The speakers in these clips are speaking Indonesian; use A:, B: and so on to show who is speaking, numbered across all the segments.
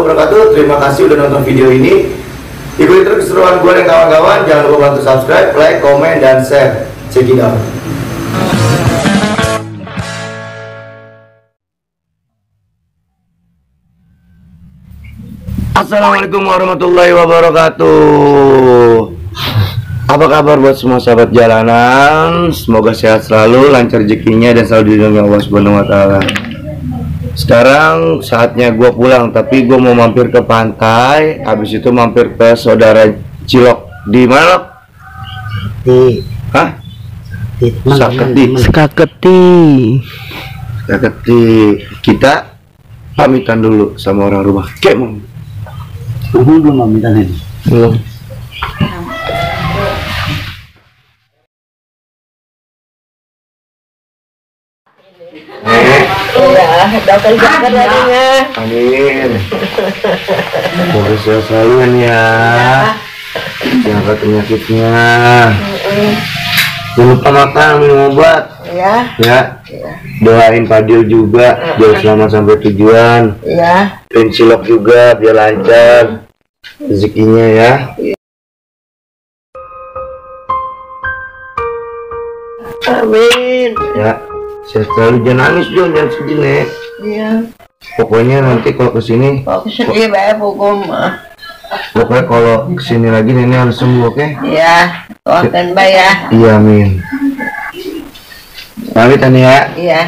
A: wabarakatuh. Terima kasih udah nonton video ini. Ikuti terus keseruan gue dan kawan-kawan. Jangan lupa bantu subscribe, like, komen, dan share. Check it out. Assalamualaikum warahmatullahi wabarakatuh. Apa kabar buat semua sahabat jalanan? Semoga sehat selalu, lancar rezekinya, dan selalu dilindungi Allah Subhanahu wa Ta'ala. Sekarang saatnya gue pulang, tapi gue mau mampir ke pantai. Habis itu mampir ke saudara Cilok. Di mana?
B: Di Saketi.
A: Kita pamitan dulu sama orang rumah. Belum
B: pamitan ini.
A: Belum.
C: Doakan jadinya.
A: Amin. Semoga sehat selalu ya. Jangan penyakitnya. Jangan lupa makan, minum obat. Ya. Doain Fadil juga biar selamat sampai tujuan.
C: Ya.
A: Cilok juga biar lancar rezekinya ya.
C: Amin.
A: Ya. Sehat selalu, jangan nangis Jon, jangan sedih Nek.
C: Iya.
A: Pokoknya nanti kalau kesini, pokoknya kalau kesini lagi nenek harus sembuh, oke?
C: Iya. Doakan Mbak ya.
A: Iya, amin. Pamit Tani ya.
C: Iya.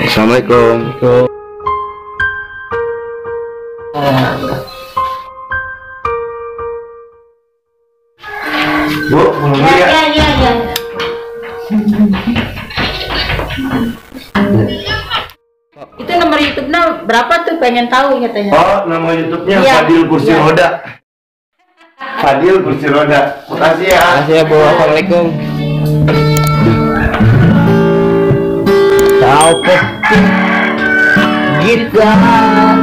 A: Assalamualaikum. Bu, ngomong dulu ya.
D: Itu nomor YouTube-nya berapa tuh, pengen tahu katanya.
A: Oh, nama YouTube-nya
D: Iya.
A: Fadil Kursi
D: Iya.
A: Roda. Fadil Kursi Roda. Makasih ya.
B: Makasih ya Bu. Assalamualaikum. Kau petik gitar,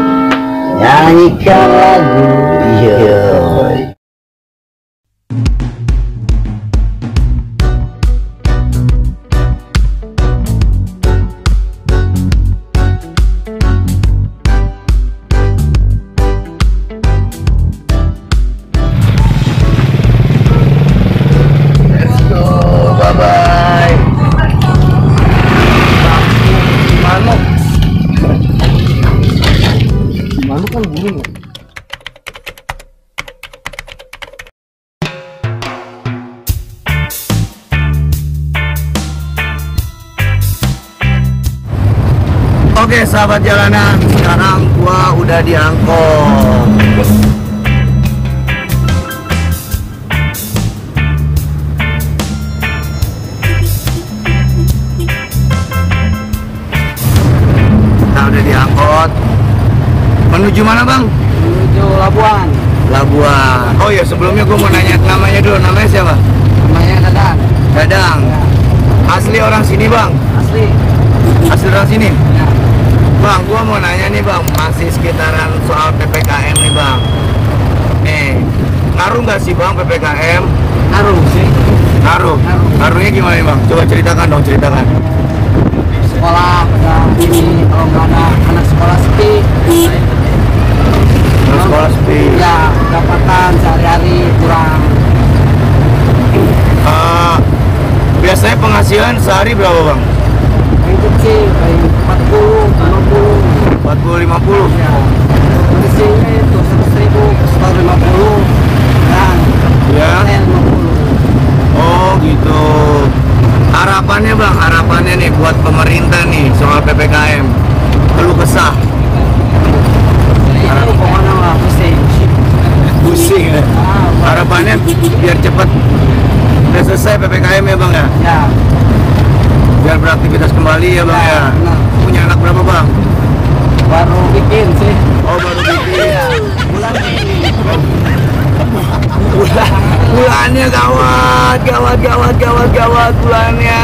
B: nyanyikan lagu, yo.
A: Oke sahabat jalanan, sekarang gua udah diangkut. Kita udah diangkut. Menuju mana bang?
B: Menuju Labuan.
A: Labuan. Oh ya, sebelumnya gua mau nanya namanya dulu. Namanya siapa?
B: Namanya Dadang.
A: Dadang. Asli orang sini bang?
B: Asli.
A: Asli orang sini?
B: Ya.
A: Bang, gua mau nanya nih bang, masih sekitaran soal PPKM nih bang. Nih, ngaruh nggak sih bang PPKM?
B: Ngaruh sih.
A: Ngaruh. Ngaruhnya gimana nih bang? Coba ceritakan dong, ceritakan.
B: Sekolah ini kalau nggak ada anak sekolah sepi.
A: Terus sekolah sepi.
B: Ya, pendapatan sehari-hari kurang.
A: Biasanya penghasilan sehari berapa bang?
B: Yang kecil kayak 40, 50.
A: 40, 50?
B: Ya. Kecilnya itu 100.000, 150. Dan
A: Ya.
B: 50.
A: Oh gitu. Harapannya bang, harapannya nih buat pemerintah nih soal PPKM. Keluh kesah.
B: Ini pokoknya lah pusing.
A: Pusing ya. Harapannya biar cepat udah selesai PPKM ya bang ya.
B: Ya.
A: Biar beraktivitas kembali ya bang ya.
B: Benar.
A: Punya anak berapa bang?
B: Baru bikin sih.
A: Oh baru bikin.
B: Bulan ini.
A: Bulannya gawat bulannya.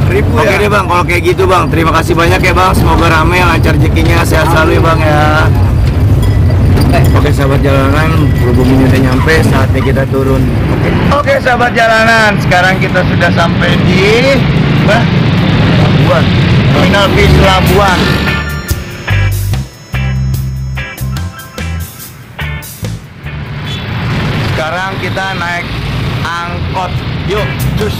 A: Ribu ya? Oke deh bang, kalau kayak gitu bang, terima kasih banyak ya bang. Semoga rame, lancar rezekinya, sehat selalu ya bang ya. Oke sahabat jalanan, berhubung ini udah nyampe, saatnya kita turun. Oke sahabat jalanan, sekarang kita sudah sampai di Labuan, Terminal Bis Labuan. Sekarang kita naik angkot, yuk cus.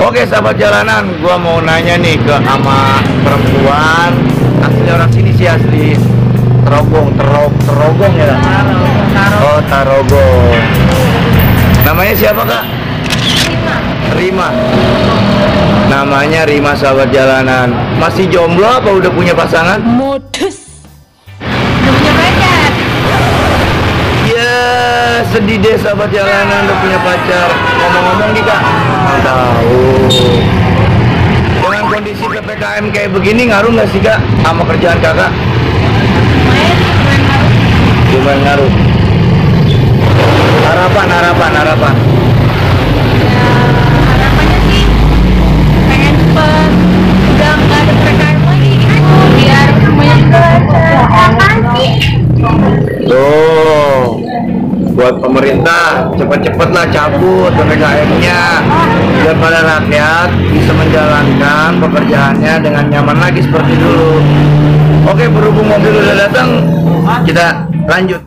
A: Oke sahabat jalanan, gua mau nanya nih ke ama perempuan asli orang sini sih, asli Terogong ya Kak? Oh Tarogong. Namanya siapa Kak? Rima. Namanya Rima sahabat jalanan. Masih jomblo apa udah punya pasangan?
D: Modus. Udah punya pacar.
A: Ya sedih deh sahabat jalanan udah punya pacar. Ngomong-ngomong nih Kak, tahu dengan kondisi PPKM kayak begini ngaruh nggak sih Kak sama kerjaan Kakak? Lumayan ngaruh. Harapan.
D: Harapannya sih pengen cepet udah nggak ada PPKM lagi biar semuanya
A: Tuh, buat pemerintah cepet-cepet lah cabut PPKM-nya biar pada rakyat bisa menjalankan pekerjaannya dengan nyaman lagi seperti dulu. Oke, berhubung mobil udah datang, kita lanjut.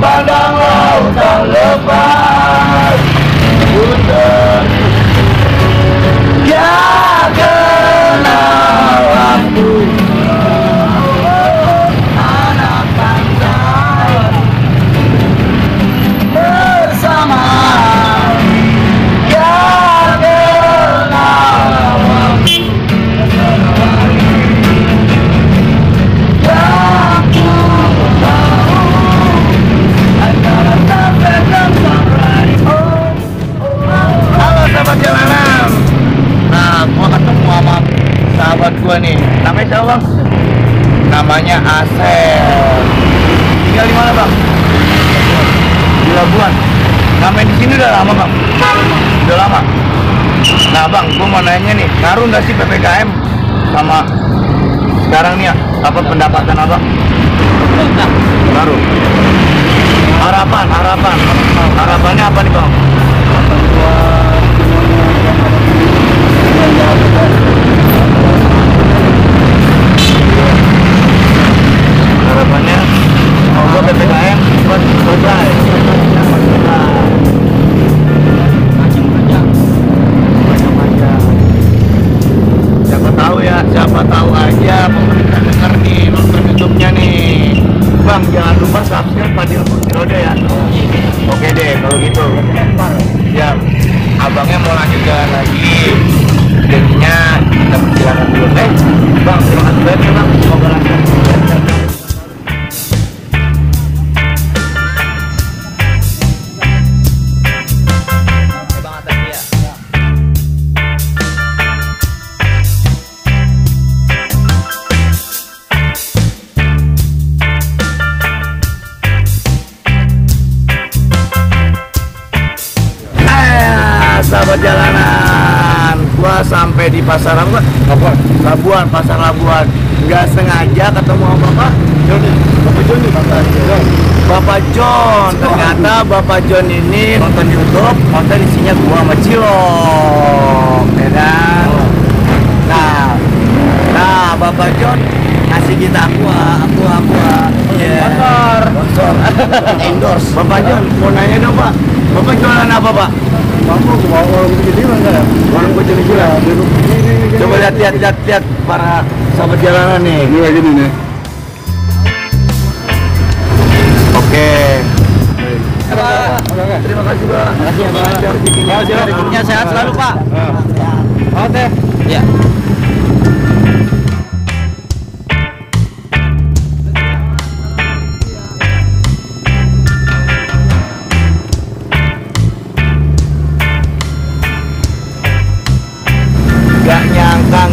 A: Padang lautan lepas, hutan ya kenal waktu. Anak bangsa bersama ya kenal waktu. Halo sahabat jalanan. Nah, gua ketemu sama sahabat gua nih. Namanya siapa Bang? Namanya Asep. Tinggal di mana Bang? Di Labuan. Ngamen di sini udah lama Bang? Udah lama. Nah Bang, gua mau nanya nih, ngaruh nggak sih PPKM sama sekarang nih ya? Apa pendapatan Abang? Ngaruh. Harapannya apa nih Bang? Harapannya semoga PPKM cepat selesai. Siapa tahu aja pemerintah denger nih, nonton YouTube-nya nih. Bang, jangan lupa subscribe Fadil Kursi Roda ya. Oke deh, kalau gitu. Ya, abangnya mau lanjut jalan lagi. Jadinya kita persilakan dulu. Bang, terima kasih banyak ya Bang. Semoga lancar. Sahabat jalanan, gua sampai di pasar apa? Labuan, pasar Labuan. Nggak sengaja ketemu sama Bapak John. Ternyata Bapak John ini nonton YouTube, konten isinya gua sama Cilok, ya kan? Nah, Bapak John ngasih kita aqua. Sponsor. Endorse. Bapak John, mau nanya dong Pak, Bapak jualan apa Pak? Warung kecil-kecilan. Coba lihat para sahabat jalanan nih. Ini lagi nih. Oke. Terima kasih Pak. Terima kasih ya Pak. Rezekinya sehat selalu Pak. Oke. Ya.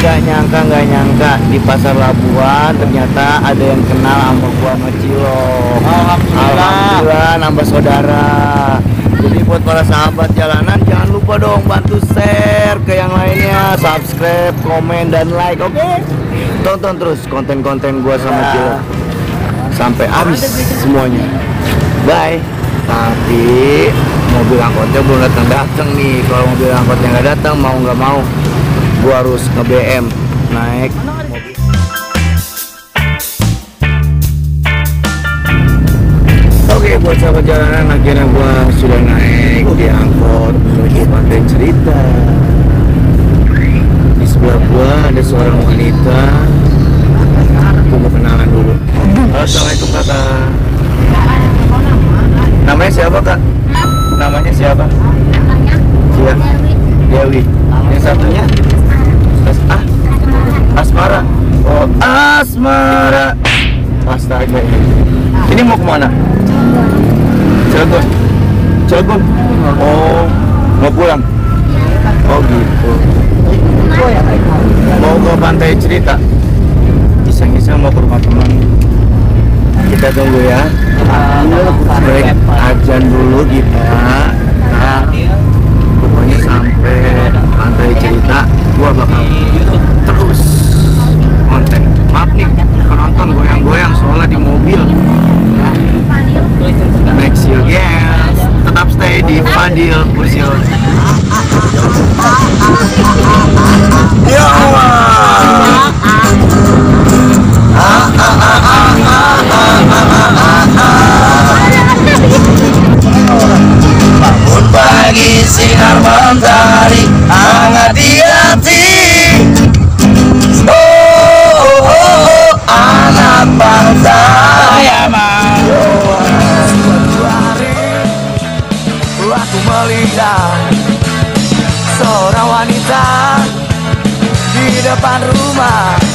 A: nggak nyangka di pasar Labuan ternyata ada yang kenal sama gua sama Cilo. Alhamdulillah nambah saudara. Jadi buat para sahabat jalanan jangan lupa dong bantu share ke yang lainnya, subscribe, komen dan like, oke? Tonton terus konten-konten gua sama Cilo sampai habis semuanya. Bye. Tapi mobil angkotnya belum datang nih. Kalau mobil angkotnya nggak datang, mau nggak mau gua harus nge-BM naik mobil. Oke, buat sahabat jalanan, akhirnya gua sudah naik di angkot menuju Pantai Cerita. Di sebelah gua ada seorang wanita. Gua mau kenalan dulu. Halo, assalamualaikum kakak. Namanya siapa kak? Namanya siapa? Iya, Dewi. Yang satunya? Asmara. Oh, Asmara. Astaga. Ini mau kemana? Cilegon. Cilegon. Oh, mau pulang. Oh gitu. Mau ke Pantai Cerita. Iseng-iseng mau ke rumah teman. Kita tunggu ya. Break ajan dulu kita. Nah, pokoknya sampai Pantai Cerita gua bakal terus konten. Maaf nih penonton goyang-goyang soalnya di mobil. Next you guys. Tetap stay di Fadil Fusion. Yo. Bangun pagi sinar mentari hangat di hati. Oh, anak bangsa ya mau. Suatu hari aku melihat seorang wanita di depan rumah.